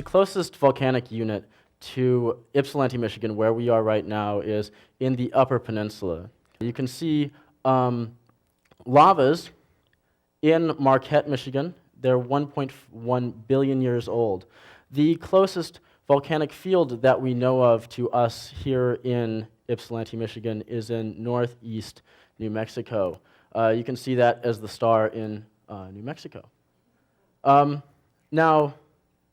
closest volcanic unit to Ypsilanti, Michigan, where we are right now, is in the Upper Peninsula. You can see lavas in Marquette, Michigan. They're 1.1 billion years old. The closest volcanic field that we know of to us here in Ypsilanti, Michigan is in northeast New Mexico. You can see that as the star in New Mexico. Now,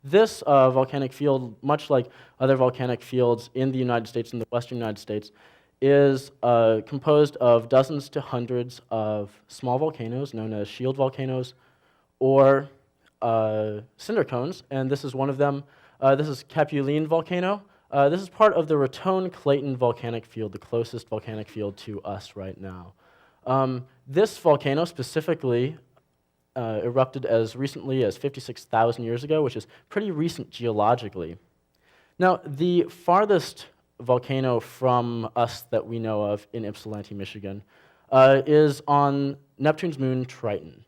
this volcanic field, much like other volcanic fields in the United States, in the western United States, is composed of dozens to hundreds of small volcanoes known as shield volcanoes or cinder cones, and this is one of them. This is Capulene volcano. This is part of the Raton-Clayton volcanic field, the closest volcanic field to us right now. This volcano specifically erupted as recently as 56,000 years ago, which is pretty recent geologically. Now, the farthest volcano from us that we know of in Ypsilanti, Michigan, is on Neptune's moon, Triton.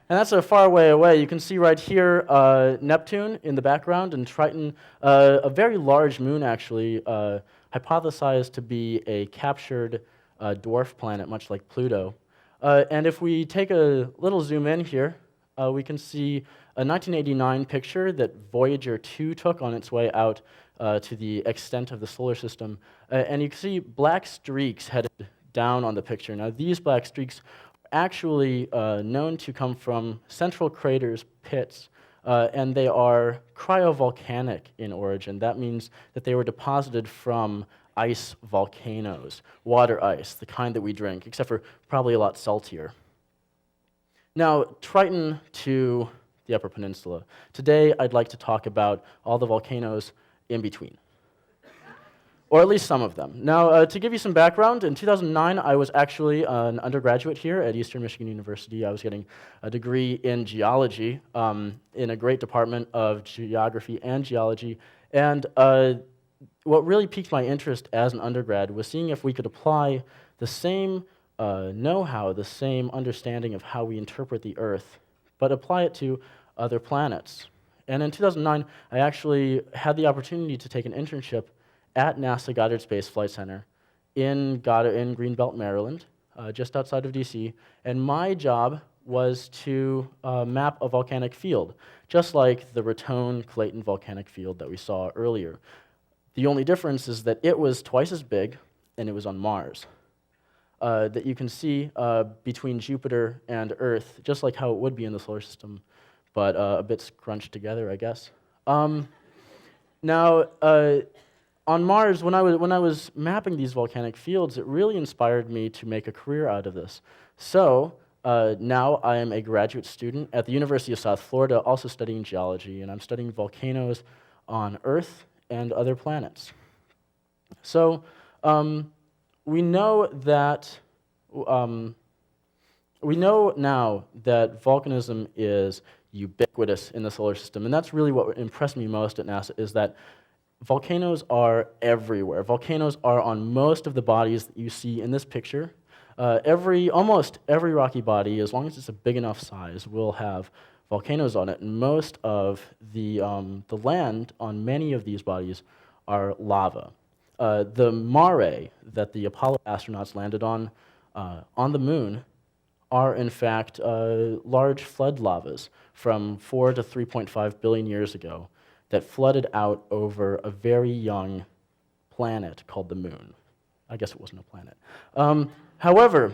And that's a far way away. You can see right here Neptune in the background, and Triton, a very large moon actually, hypothesized to be a captured dwarf planet, much like Pluto. And if we take a little zoom in here, we can see a 1989 picture that Voyager 2 took on its way out to the extent of the solar system. And you can see black streaks headed down on the picture. Now, these black streaks are actually known to come from central craters, pits, and they are cryovolcanic in origin. That means that they were deposited from ice volcanoes, water ice, the kind that we drink, except for probably a lot saltier. Now, Triton to the Upper Peninsula. Today, I'd like to talk about all the volcanoes in between, or at least some of them. Now, to give you some background, in 2009, I was actually an undergraduate here at Eastern Michigan University. I was getting a degree in geology in a great department of geography and geology, and what really piqued my interest as an undergrad was seeing if we could apply the same know-how, the same understanding of how we interpret the Earth, but apply it to other planets. And in 2009, I actually had the opportunity to take an internship at NASA Goddard Space Flight Center in Greenbelt, Maryland, just outside of DC, and my job was to map a volcanic field, just like the Raton-Clayton volcanic field that we saw earlier. The only difference is that it was twice as big, and it was on Mars. That you can see between Jupiter and Earth, just like how it would be in the solar system, but a bit scrunched together, I guess. Now, on Mars, when I was mapping these volcanic fields, it really inspired me to make a career out of this. So now I am a graduate student at the University of South Florida, also studying geology, and I'm studying volcanoes on Earth and other planets. So we know now that volcanism is ubiquitous in the solar system, and that's really what impressed me most at NASA, is that volcanoes are everywhere. Volcanoes are on most of the bodies that you see in this picture. Almost every rocky body, as long as it's a big enough size, will have volcanoes on it, and most of the land on many of these bodies are lava. The mare that the Apollo astronauts landed on the moon are in fact large flood lavas from 4 to 3.5 billion years ago that flooded out over a very young planet called the moon. I guess it wasn't a planet. However,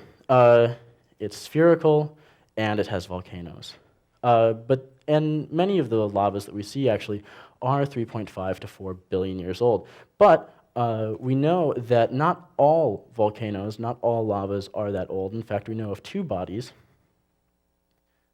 it's spherical and it has volcanoes. And many of the lavas that we see actually are 3.5 to 4 billion years old. But we know that not all volcanoes, not all lavas are that old. In fact, we know of two bodies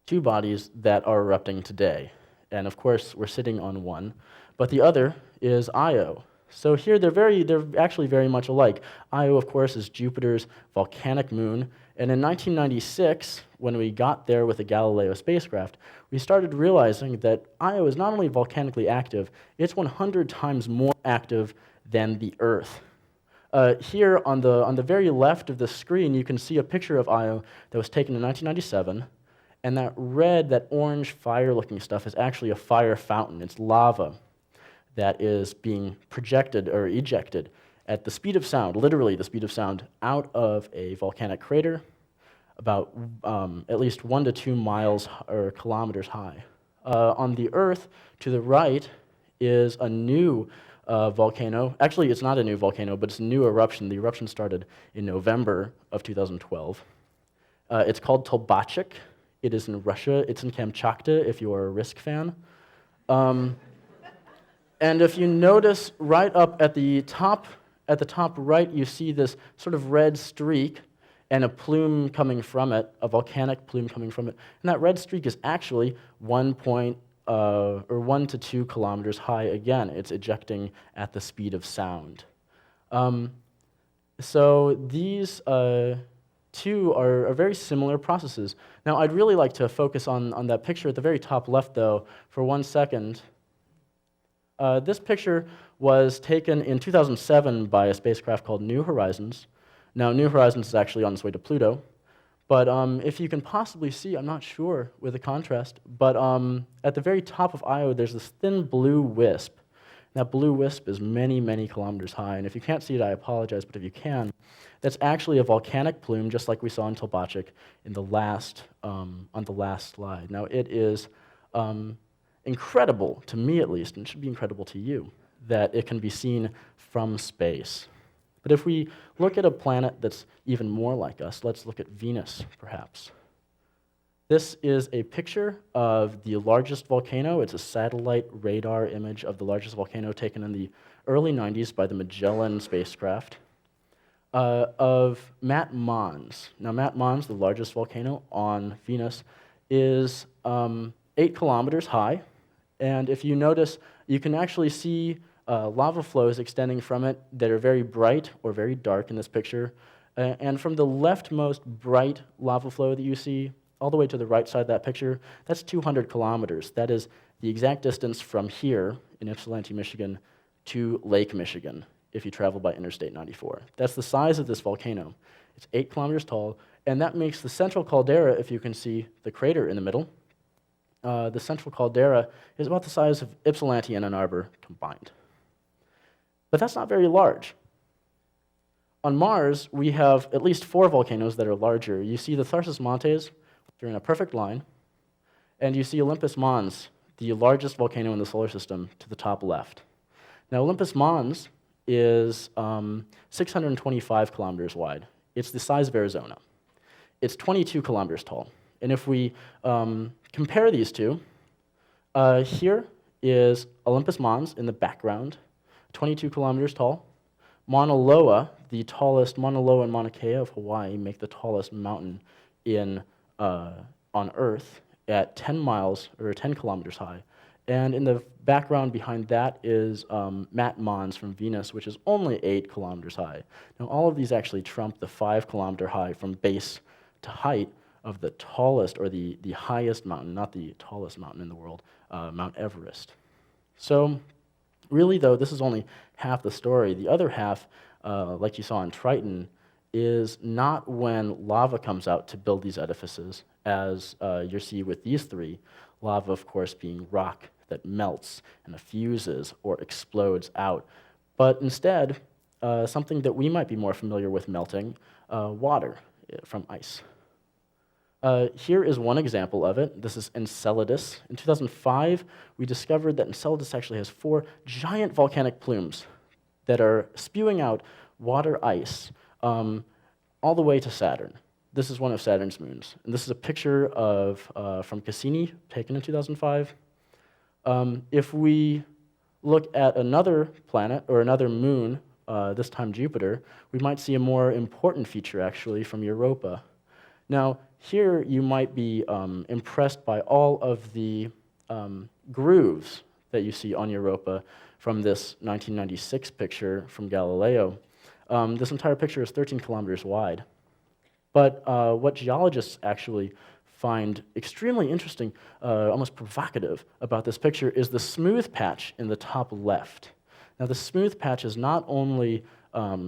that are erupting today. And of course, we're sitting on one, but the other is Io. So here they're actually very much alike. Io, of course, is Jupiter's volcanic moon, and in 1996, when we got there with the Galileo spacecraft, we started realizing that Io is not only volcanically active, it's 100 times more active than the Earth. Here on the very left of the screen, you can see a picture of Io that was taken in 1997, And that red, that orange fire-looking stuff is actually a fire fountain. It's lava that is being projected or ejected at the speed of sound, literally the speed of sound, out of a volcanic crater about at least 1 to 2 miles or kilometers high. On the Earth, to the right, is a new volcano. Actually, it's not a new volcano, but it's a new eruption. The eruption started in November of 2012. It's called Tolbachik. It is in Russia. It's in Kamchatka, if you're a Risk fan. And if you notice right up at the top right, you see this sort of red streak and a plume coming from it, a volcanic plume coming from it. And that red streak is actually 1 to 2 kilometers high. Again, it's ejecting at the speed of sound. So these two are very similar processes. Now, I'd really like to focus on that picture at the very top left, though, for 1 second. This picture was taken in 2007 by a spacecraft called New Horizons. Now, New Horizons is actually on its way to Pluto, but if you can possibly see, I'm not sure with the contrast, but at the very top of Io, there's this thin blue wisp. That blue wisp is many, many kilometers high, and if you can't see it, I apologize, but if you can, that's actually a volcanic plume, just like we saw in Tolbachik in the last, on the last slide. Now, it is incredible, to me at least, and it should be incredible to you, that it can be seen from space. But if we look at a planet that's even more like us, let's look at Venus, perhaps. This is a picture of the largest volcano. It's a satellite radar image of the largest volcano taken in the early 90s by the Magellan spacecraft of Mat Mons. Now, Mat Mons, the largest volcano on Venus, is 8 kilometers high. And if you notice, you can actually see lava flows extending from it that are very bright or very dark in this picture. And from the leftmost bright lava flow that you see, all the way to the right side of that picture, that's 200 kilometers. That is the exact distance from here in Ypsilanti, Michigan, to Lake Michigan, if you travel by Interstate 94. That's the size of this volcano. It's 8 kilometers tall, and that makes the central caldera, if you can see the crater in the middle, the central caldera is about the size of Ypsilanti and Ann Arbor combined. But that's not very large. On Mars, we have at least 4 volcanoes that are larger. You see the Tharsis Montes, they're in a perfect line, and you see Olympus Mons, the largest volcano in the solar system, to the top left. Now, Olympus Mons is 625 kilometers wide. It's the size of Arizona. It's 22 kilometers tall. And if we compare these two, here is Olympus Mons in the background, 22 kilometers tall. Mauna Loa, the tallest, Mauna Loa and Mauna Kea of Hawaii make the tallest mountain on Earth at 10 miles or 10 kilometers high. And in the background behind that is Mat Mons from Venus, which is only 8 kilometers high. Now, all of these actually trump the 5-kilometer high from base to height of the tallest or the highest mountain, not the tallest mountain in the world, Mount Everest. So really, though, this is only half the story. The other half, like you saw in Triton, is not when lava comes out to build these edifices, as you see with these 3, lava, of course, being rock that melts and fuses or explodes out, but instead, something that we might be more familiar with melting, water from ice. Here is one example of it. This is Enceladus. In 2005, we discovered that Enceladus actually has 4 giant volcanic plumes that are spewing out water ice all the way to Saturn. This is one of Saturn's moons. And this is a picture of from Cassini, taken in 2005. If we look at another planet or another moon, this time Jupiter, we might see a more important feature, actually, from Europa. Now, here you might be impressed by all of the grooves that you see on Europa from this 1996 picture from Galileo. This entire picture is 13 kilometers wide. But what geologists actually find extremely interesting, almost provocative about this picture is the smooth patch in the top left. Now, the smooth patch is not only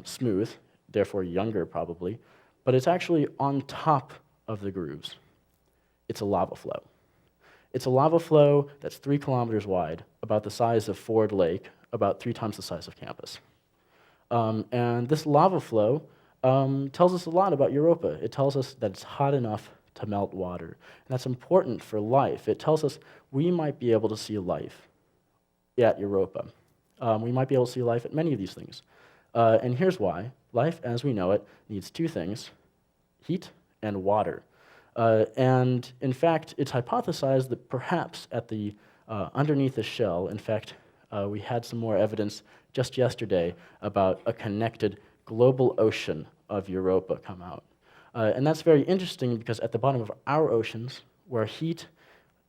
smooth, therefore younger probably, but it's actually on top of the grooves. It's a lava flow. It's a lava flow that's 3 kilometers wide, about the size of Ford Lake, about 3 times the size of campus. And this lava flow tells us a lot about Europa. It tells us that it's hot enough to melt water. And that's important for life. It tells us we might be able to see life at Europa. We might be able to see life at many of these things. And here's why. Life, as we know it, needs 2 things, heat and water. And in fact, it's hypothesized that perhaps at the underneath the shell, in fact, we had some more evidence just yesterday about a connected global ocean of Europa come out. And that's very interesting because at the bottom of our oceans, where heat,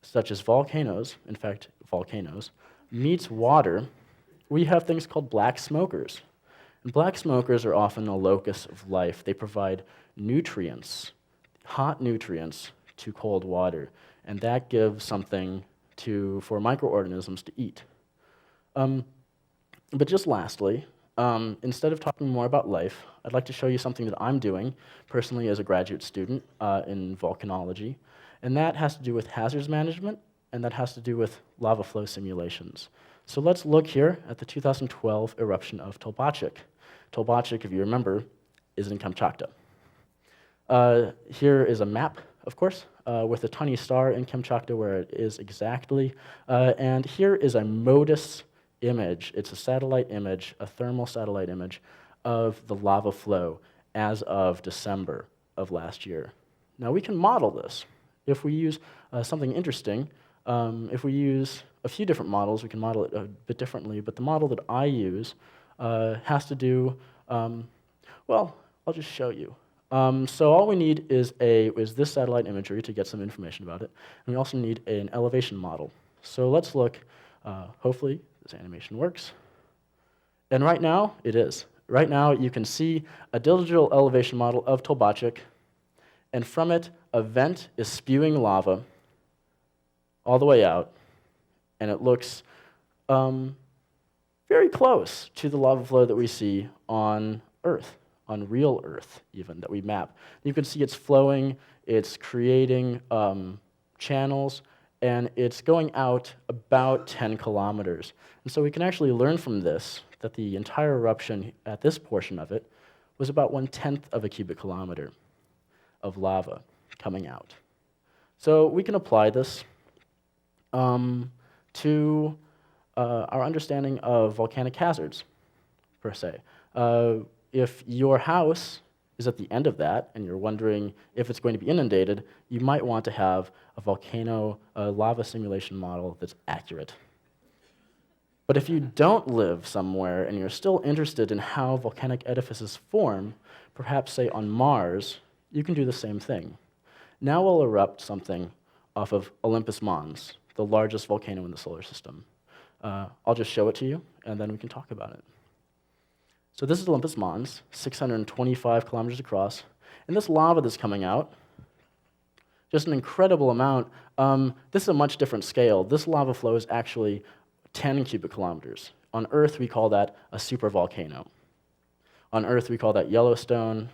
such as volcanoes, in fact, volcanoes, meets water, we have things called black smokers. And black smokers are often a locus of life. They provide nutrients, hot nutrients, to cold water, and that gives something for microorganisms to eat. But just lastly, instead of talking more about life, I'd like to show you something that I'm doing personally as a graduate student in volcanology, and that has to do with hazards management, and that has to do with lava flow simulations. So let's look here at the 2012 eruption of Tolbachik. Tolbachik, if you remember, is in Kamchatka. Here is a map, of course, with a tiny star in Kamchatka where it is exactly, and here is a MODIS image. It's a satellite image, a thermal satellite image of the lava flow as of December of last year. Now we can model this. If we use something interesting, if we use a few different models, we can model it a bit differently, but the model that I use has to do, well, I'll just show you. So all we need is this satellite imagery to get some information about it, and we also need an elevation model. So let's look, hopefully this animation works. And right now, it is. Right now, you can see a digital elevation model of Tolbachik, and from it, a vent is spewing lava all the way out, and it looks very close to the lava flow that we see on Earth, on real Earth even, that we map. You can see it's flowing, it's creating channels, and it's going out about 10 kilometers. And so we can actually learn from this that the entire eruption at this portion of it was about 1/10 of a cubic kilometer of lava coming out. So we can apply this to our understanding of volcanic hazards, per se. If your house is at the end of that, and you're wondering if it's going to be inundated, you might want to have a lava simulation model that's accurate. But if you don't live somewhere and you're still interested in how volcanic edifices form, perhaps say on Mars, you can do the same thing. Now we'll erupt something off of Olympus Mons, the largest volcano in the solar system. I'll just show it to you, and then we can talk about it. So this is Olympus Mons, 625 kilometers across, and this lava that's coming out, just an incredible amount. This is a much different scale. This lava flow is actually 10 cubic kilometers. On Earth, we call that a supervolcano. On Earth, we call that Yellowstone.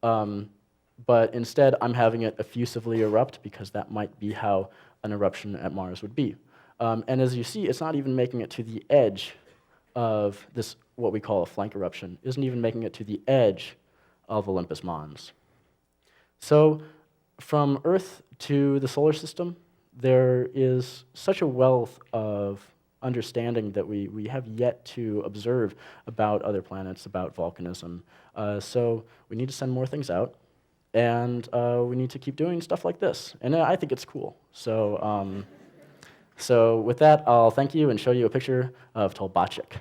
But instead, I'm having it effusively erupt because that might be how an eruption at Mars would be. And as you see, it's not even making it to the edge of this, what we call a flank eruption, isn't even making it to the edge of Olympus Mons. So from Earth to the solar system, there is such a wealth of understanding that we have yet to observe about other planets, about volcanism. So we need to send more things out, and we need to keep doing stuff like this. And I think it's cool. So with that, I'll thank you and show you a picture of Tolbachik.